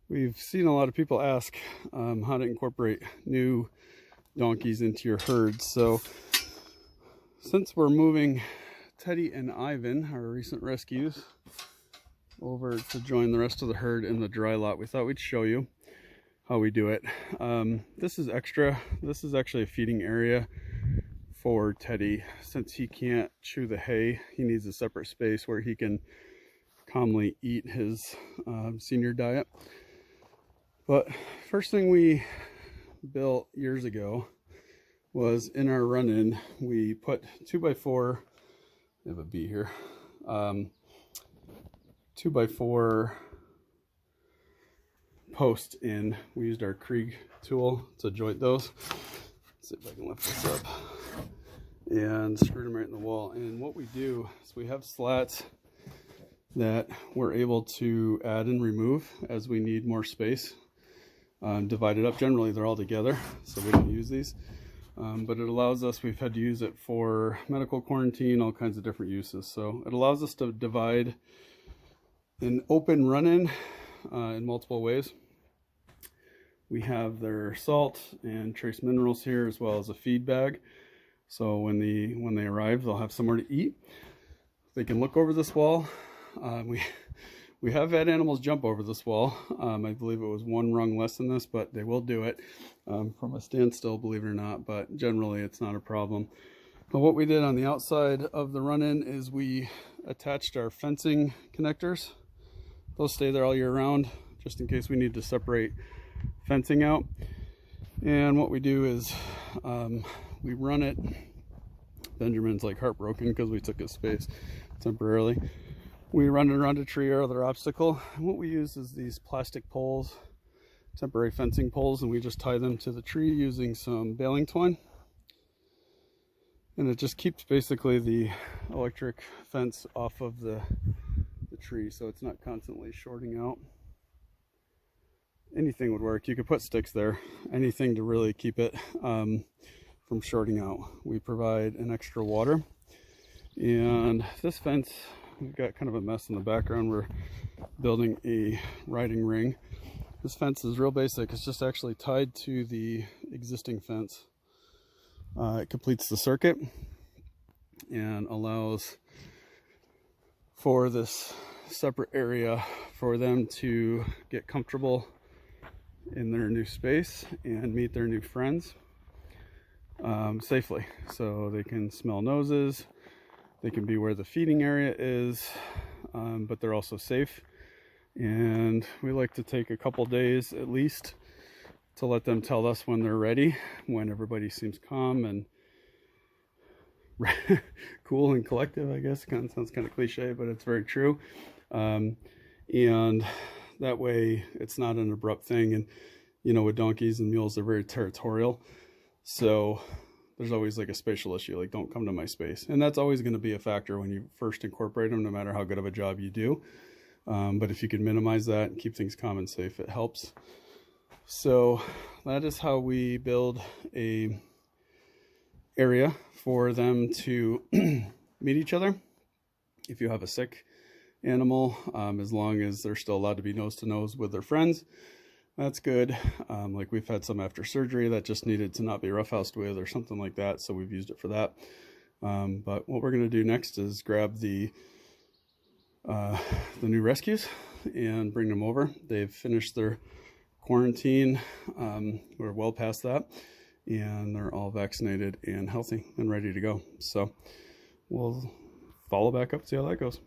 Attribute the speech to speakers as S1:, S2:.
S1: We've seen a lot of people ask how to incorporate new donkeys into your herds. So since we're moving Teddy and Ivan, our recent rescues, over to join the rest of the herd in the dry lot, we thought we'd show you how we do it. This is extra. This is actually a feeding area for Teddy. Since he can't chew the hay, he needs a separate space where he can calmly eat his senior diet. But first thing we built years ago was in our run-in, we put 2x4, I have a bee here, 2x4 posts in. We used our Krieg tool to joint those. Let's see if I can lift this up. And screwed them right in the wall. And what we do is we have slats that we're able to add and remove as we need more space. Divided up. Generally they're all together, so we don't use these. But it allows us, we've had to use it for medical quarantine, all kinds of different uses. So it allows us to divide an open run-in in multiple ways. We have their salt and trace minerals here, as well as a feed bag. So when they arrive, they'll have somewhere to eat. They can look over this wall. We have had animals jump over this wall. I believe it was one rung less than this, but they will do it from a standstill, believe it or not, but generally it's not a problem. But what we did on the outside of the run-in is we attached our fencing connectors. Those stay there all year round, just in case we need to separate fencing out. And what we do is we run it. Benjamin's like heartbroken because we took his space temporarily. We run it around a tree or other obstacle. And what we use is these plastic poles, temporary fencing poles, and we just tie them to the tree using some baling twine. And it just keeps basically the electric fence off of the tree, so it's not constantly shorting out. Anything would work. You could put sticks there, anything to really keep it from shorting out. We provide an extra water. And this fence, we've got kind of a mess in the background. We're building a riding ring. This fence is real basic. It's just actually tied to the existing fence. It completes the circuit and allows for this separate area for them to get comfortable in their new space and meet their new friends safely. So they can smell noses, they can be where the feeding area is, but they're also safe. And we like to take a couple days at least to let them tell us when they're ready, when everybody seems calm and cool and collective, I guess. Kind of sounds kind of cliche, but it's very true. And that way it's not an abrupt thing. And you know, with donkeys and mules, they're very territorial, so there's always like a spatial issue, like don't come to my space. And that's always going to be a factor when you first incorporate them, no matter how good of a job you do. But if you can minimize that and keep things calm and safe, it helps. So that is how we build a area for them to meet each other. If you have a sick animal, as long as they're still allowed to be nose to nose with their friends, that's good. Like we've had some after surgery that just needed to not be roughhoused with or something like that, so we've used it for that. But what we're going to do next is grab the new rescues and bring them over. They've finished their quarantine. We're well past that, and they're all vaccinated and healthy and ready to go. So we'll follow back up, see how that goes.